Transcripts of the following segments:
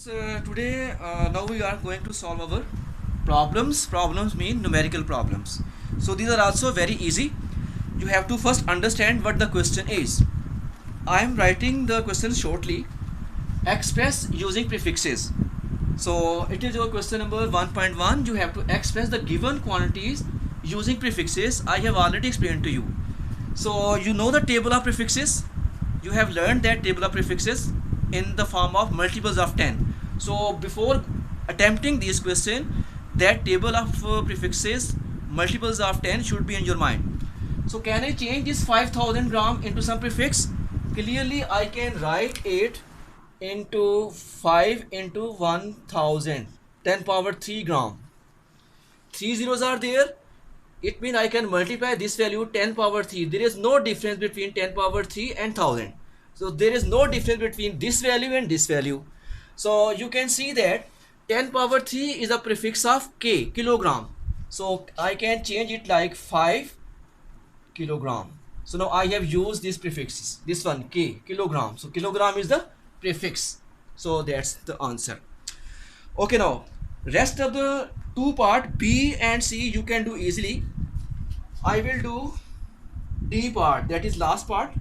Now we are going to solve our problems. Problems mean numerical problems. So these are also very easy. You have to first understand what the question is. I am writing the question shortly. Express using prefixes. So it is your question number 1.1. You have to express the given quantities using prefixes. I have already explained to you. So you know the table of prefixes. You have learned that table of prefixes in the form of multiples of 10. So before attempting this question, that table of prefixes multiples of 10 should be in your mind. So can I change this 5000 gram into some prefix? Clearly I can write it into 5 into 1000, 10 power 3 gram. 3 zeros are there. It means I can multiply this value 10 power 3. There is no difference between 10 power 3 and 1000. So there is no difference between this value and this value. So you can see that 10 power 3 is a prefix of k, kilogram. So I can change it like 5 kilogram. So now I have used these prefixes. This one k, kilogram. So kilogram is the prefix. So that's the answer. Okay, now rest of the two part B and C you can do easily. I will do D part, that is last part.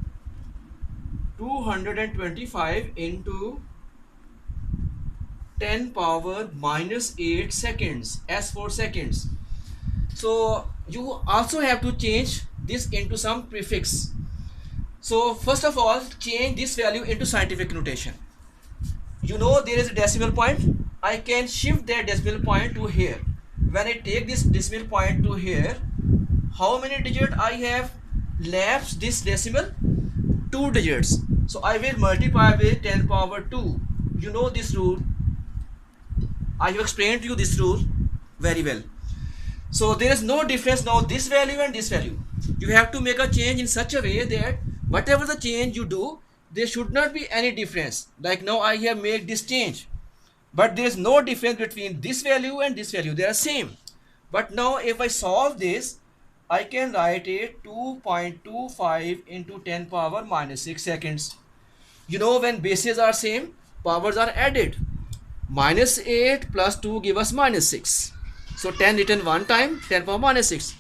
225 into 10 power minus 8 seconds, as for seconds. So you also have to change this into some prefix. So first of all, change this value into scientific notation. You know there is a decimal point. I can shift that decimal point to here. When I take this decimal point to here, how many digits I have left this decimal? 2 digits. So I will multiply with 10 power 2. You know this rule. I have explained to you this rule very well. So there is no difference now, this value and this value. You have to make a change in such a way that whatever the change you do, there should not be any difference. Like now I have made this change, but there is no difference between this value and this value. They are same. But now if I solve this, I can write it 2.25 into 10 power minus 6 seconds. You know when bases are same, powers are added. Minus 8 plus 2 give us minus 6. So 10 written one time, 10 power minus 6.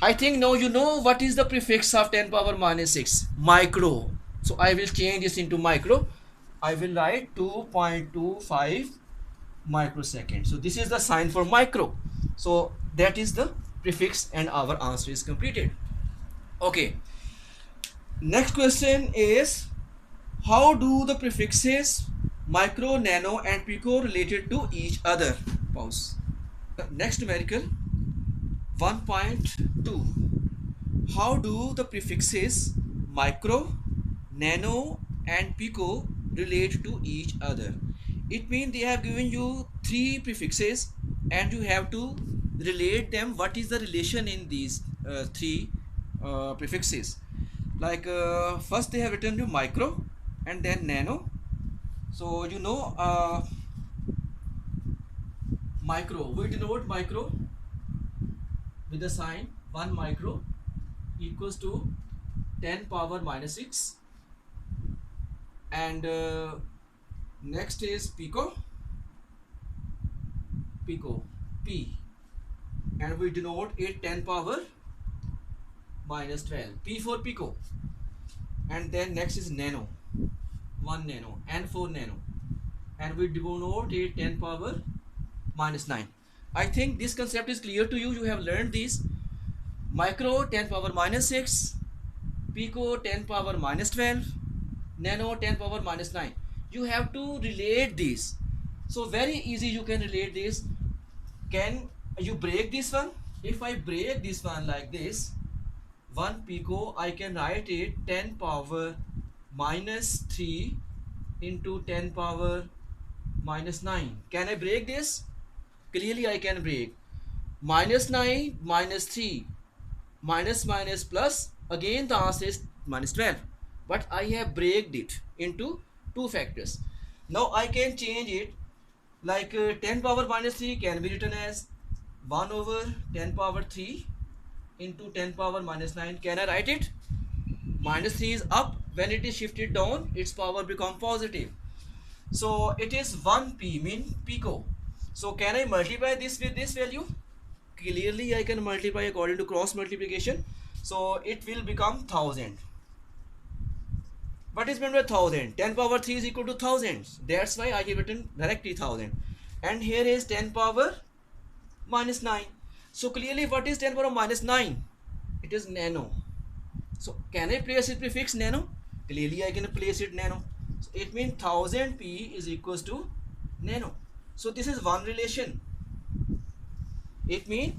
I think now you know what is the prefix of 10 power minus 6. Micro. So I will change this into micro. I will write 2.25 microsecond. So this is the sign for micro. So that is the prefix and our answer is completed. Okay. Next question is, how do the prefixes micro, nano and pico related to each other? Pause. Next numerical 1.2. How do the prefixes micro, nano and pico relate to each other? It means they have given you three prefixes and you have to relate them. What is the relation in these three prefixes? Like first they have written you micro and then nano. So you know micro, we denote micro with the sign 1 micro equals to 10 power minus 6, and next is pico, p, and we denote it 10 power minus 12, p for pico. And then next is nano, 1 nano, n for nano, and we denote it 10 power minus 9. I think this concept is clear to you. You have learned this. Micro 10 power minus 6, pico 10 power minus 12, nano 10 power minus 9. You have to relate this. So very easy you can relate this. Can you break this one? If I break this one like this, 1 pico, I can write it 10 power minus 3 into 10 power minus 9. Can I break this? Clearly I can break. Minus 9 minus 3 minus minus plus, again the answer is minus 12, but I have breaked it into two factors. Now I can change it like 10 power minus 3 can be written as 1 over 10 power 3 into 10 power minus 9. Can I write it? Minus 3 is up. When it is shifted down, its power become positive. So it is 1p mean pico. So can I multiply this with this value? Clearly I can multiply according to cross multiplication. So it will become 1000. What is meant by 1000? 10 power 3 is equal to 1000. That's why I have written directly 1000. And here is 10 power minus 9. So clearly what is 10 power minus 9? It is nano. So can I place it prefix nano? Clearly I can place it nano. So it means 1000 p is equals to nano. So this is one relation. It means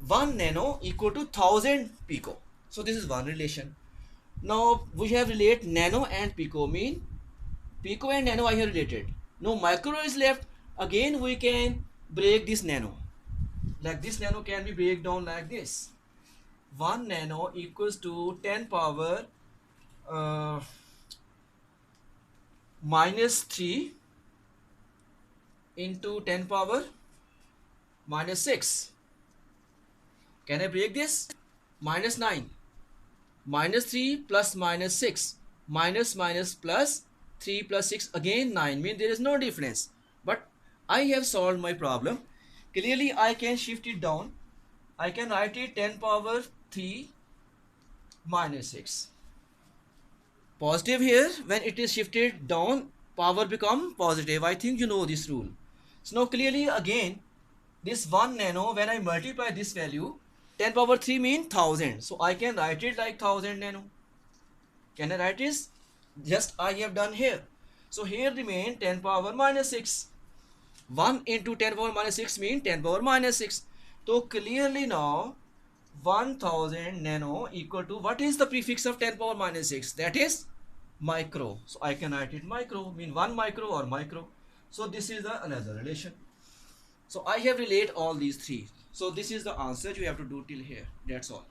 1 nano equal to 1000 pico. So this is one relation. Now we have relate nano and pico, mean pico and nano I have related. Now micro is left. Again we can break this nano. Like this nano can be break down like this. 1 nano equals to 10 power minus 3 into 10 power minus 6. Can I break this? Minus 9. Minus 3 plus minus 6. Minus minus plus 3 plus 6 again 9. Means there is no difference. But I have solved my problem. Clearly I can shift it down. I can write it 10 power 3 minus 6. Positive here, when it is shifted down, power become positive. I think you know this rule. So now clearly again, this 1 nano, when I multiply this value, 10 power 3 means 1000. So I can write it like 1000 nano. Can I write this? Just I have done here. So here remain 10 power minus 6. 1 into 10 power minus 6 means 10 power minus 6. So clearly now 1000 nano equal to, what is the prefix of 10 power minus 6? That is micro. So I can write it micro, mean 1 micro or micro. So this is the another relation. So I have relate all these three. So this is the answer you have to do till here. That's all.